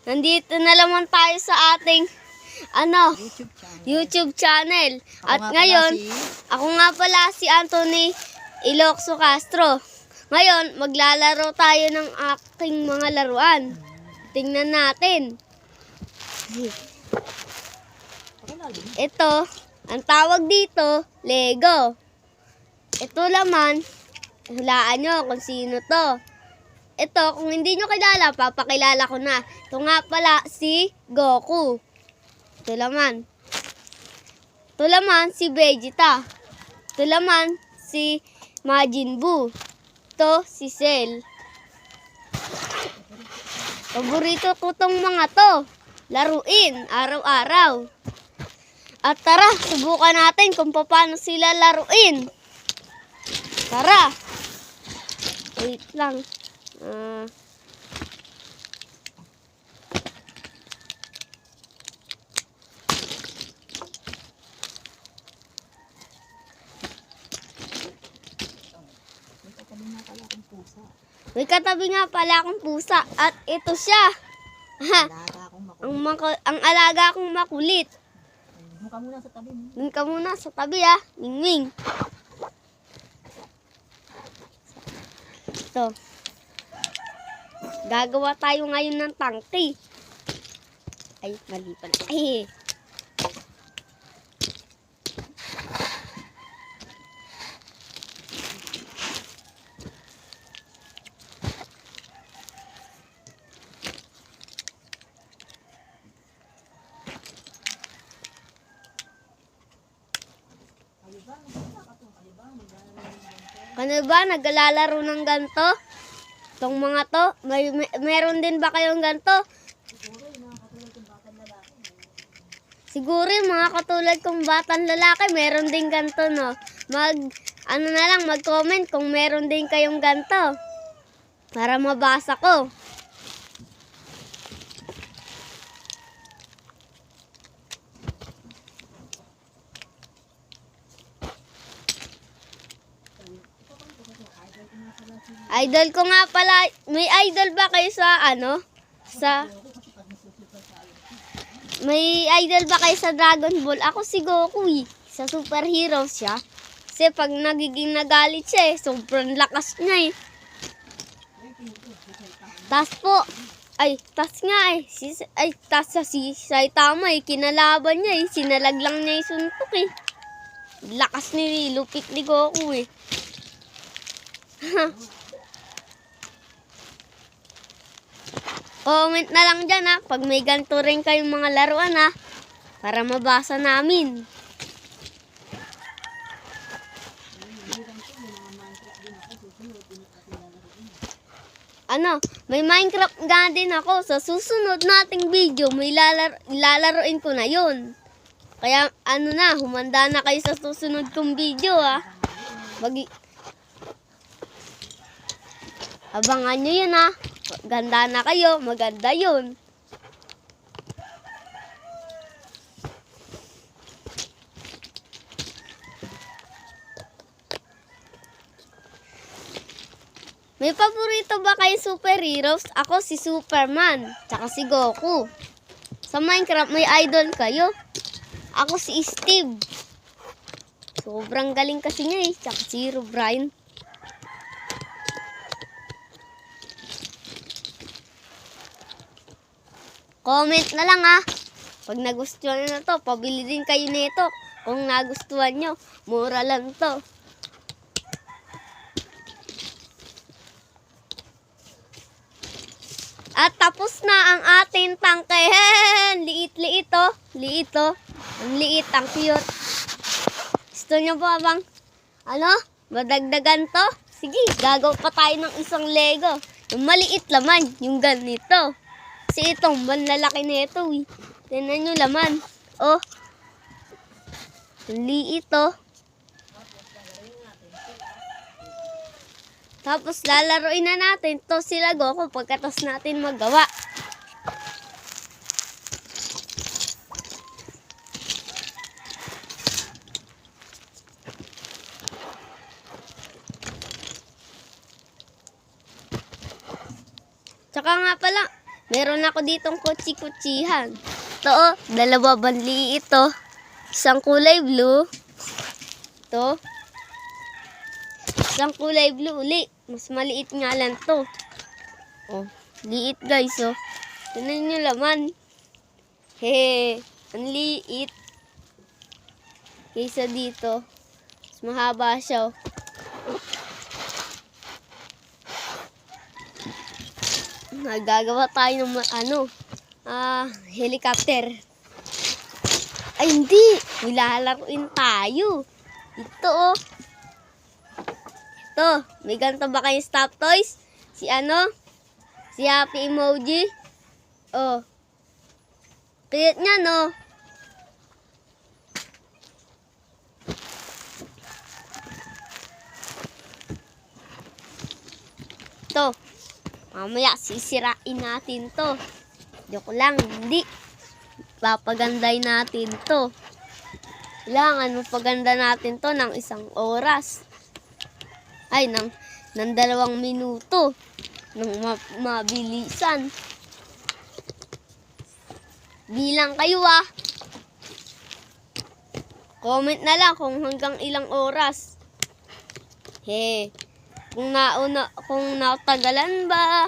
Nandito na naman tayo sa ating YouTube channel. At ngayon, ako nga pala si Anthony Ilocso Castro. Ngayon, maglalaro tayo ng aking mga laruan. Tingnan natin. Ito, ang tawag dito, Lego. Ito naman, hulaan nyo kung sino to. Ito, kung hindi nyo kilala, papakilala ko na. Ito nga pala si Goku. Ito naman si Vegeta. Ito naman si Majin Buu. Ito si Cell. Paborito ko tong mga to. Laruin araw-araw. At tara, subukan natin kung paano sila laruin. Tara. Wait lang. May katabi nga pala akong pusa. At ito siya. Ang alaga akong makulit. Doon ka muna sa tabi mo. Doon ka muna sa tabi Mingming. Ito. Gagawa tayo ngayon ng tangke. Ay, mali pala. Ay. Ano ba? Naglalaro ng ganto? Itong mga to? Meron din ba kayong ganto? Siguro yung mga katulad kong batang lalaki, meron din ganto, no? Mag-comment kung meron din kayong ganto. Para mabasa ko. Idol ko nga pala. May idol ba kayo May idol ba kayo sa Dragon Ball? Ako si Goku Sa superhero siya. Kasi pag nagiging nagalit siya sobrang lakas niya Tas si Saitama kinalaban niya sinalaglang niya yung suntok Lakas ni lupit ni Goku Comment na lang dyan pag may ganito rin kayong mga laruan para mabasa namin. May Minecraft nga din ako. Sa susunod nating video, may lalaruin ko na yun. Kaya humanda na kayo sa susunod kong video Abangan nyo yun Ganda na kayo, maganda yun. May paborito ba kayo superheroes? Ako si Superman, tsaka si Goku. Sa Minecraft may idol kayo? Ako si Steve. Sobrang galing kasi niya tsaka si Herobrine. Comment na lang Pag nagustuhan nyo na to, pabili din kayo nito. Kung nagustuhan nyo, mura lang to. At tapos na ang ating tangke. Liit-liit Liit Ang liit, ang cute. Gusto nyo ba bang madagdagan to? Sige, gagawa pa tayo ng isang Lego. Yung maliit laman, yung ganito. Kasi itong manlalaki na ito Tignan nyo laman. Liit Tapos lalaroin na natin to sila Goku pagkatapos natin magawa. Tsaka nga pala, Meron ako ditong kutsi-kutsihan. Ito, oh, dalawa banli ito. Isang kulay blue. Ito. Isang kulay blue uli. Mas maliit nga lang to. Oh, liit guys, oh. Tignan nyo laman. Hehe, ang liit. Kaysa dito. Mas mahaba siya, oh. Nagagawa tayo ng helicopter. Ay, hindi. Nilalaruin tayo. Ito, oh. Ito. May ganito ba kayong stop toys? Si Happy Emoji. Oh. Cute niya, no? Ito. Mamaya, sisirain natin to. Joke lang, hindi. Papaganday natin to. Kailangan mapaganda natin to ng 1 oras. Ay, ng 2 minuto. Ng mabilisan. Bilang kayo, ah. Comment na lang kung hanggang ilang oras. Kung natagalan ba.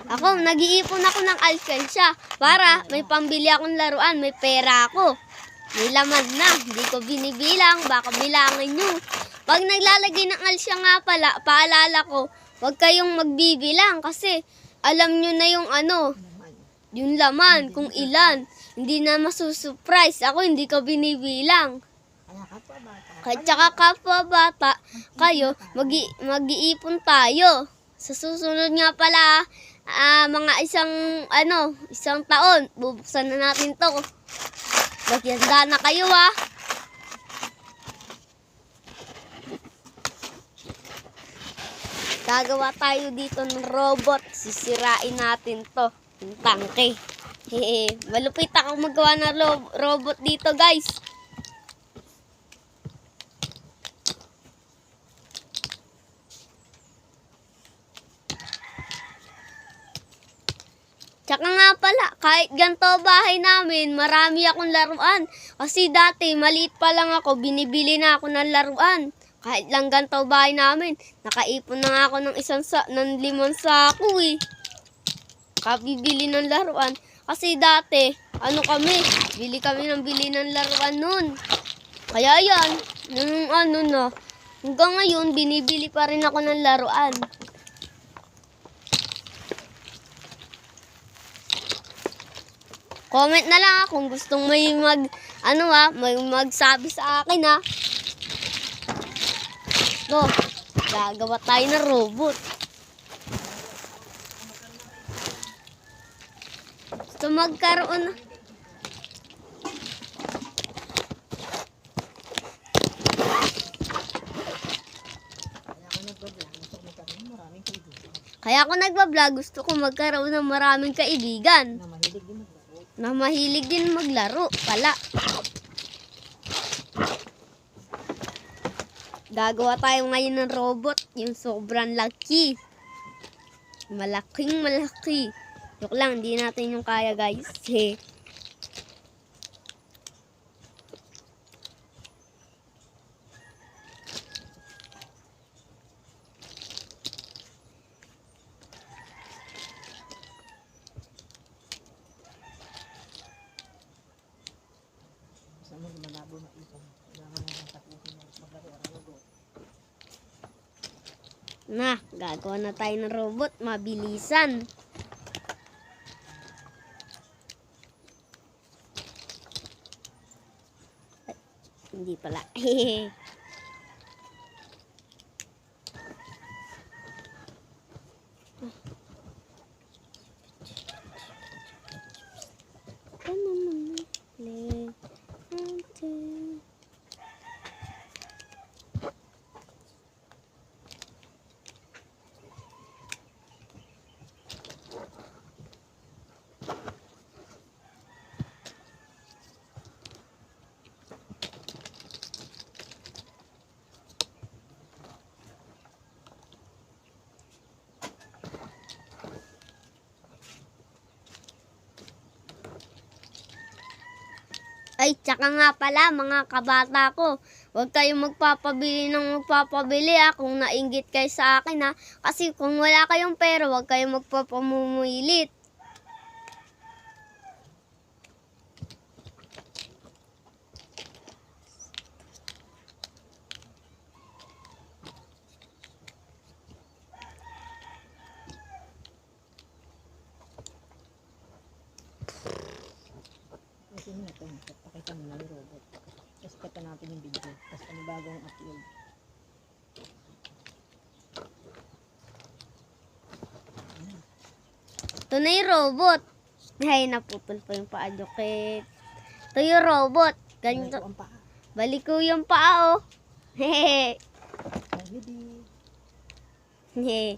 Ako, nag-iipon ako ng alkansya para may pambili akong laruan. May pera ako. May laman na. Hindi ko binibilang. Baka bilangin nyo. Pag naglalagay ng alsya nga pala, paalala ko, huwag kayong magbibilang kasi alam nyo na yung laman, kung ilan. Hindi na masusurprise. Ako hindi ko binibilang. Kaya tsaka kapwa bata, kayo, mag-iipon tayo. Sa susunod nga pala, mga isang taon, bubuksan na natin to. Magyanda na kayo, ah. Gagawa tayo dito ng robot. Sisirain natin to. Yung tangke. Malupit ako magawa ng robot dito, guys. Tsaka nga pala, kahit ganito bahay namin, marami akong laruan. Kasi dati, maliit pa lang ako, binibili na ako ng laruan. Kahit lang ganito bahay namin, nakaipon na nga ako ng 5 sako, eh. Kabibili ng laruan. Kasi dati, bili kami ng laruan nun. Kaya yan, hanggang ngayon, binibili pa rin ako ng laruan. Comment na lang kung gustong may magsabi sa akin, ha. Gagawa tayo ng robot. Gusto magkaroon. Kaya ako nagbablog, gusto ko magkaroon ng maraming kaibigan. Na mahilig din maglaro pala. Gagawa tayo ngayon ng robot, yung sobrang laki. Malaking malaki. Joke lang, hindi natin yung kaya, guys. Gagawa na tayo ng robot, mabilisan. Hindi pala. Ay, tsaka nga pala, mga kabata ko, huwag kayong magpapabili ng magpapabili kung nainggit kayo sa akin Kasi kung wala kayong pera, huwag kayong magpapamumuilit. Kasi na ito, pakita mo na yung robot. Tapos kata natin yung video. Tapos panibagong upload. Ito na yung robot. Ay, naputol pa yung paa, Jokit. Ito yung robot. Ito Ganito. ang paa. Balik ko yung paa, oh. Hehe. Hindi. Hehe.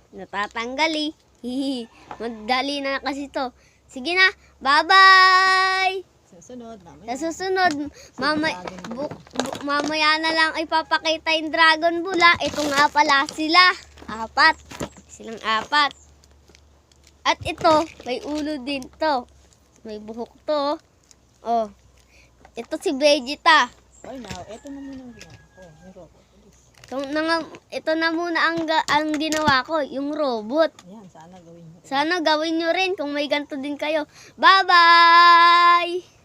Natatanggal, eh. Hihi. Magdali na kasi to. Sige na. Bye-bye! Susunod, mamaya. Sa susunod, mamaya na lang ipapakita yung Dragon Ball, Ito nga pala sila. 4. Silang 4. At ito, may ulo din to. May buhok to. Oh. Ito si Vegeta. For now, ito na muna ang ginawa ko. Yung robot. Ito na muna ang ginawa ko, yung robot. Yan, sana gawin mo. Sana gawin nyo rin kung may ganito din kayo. Bye-bye!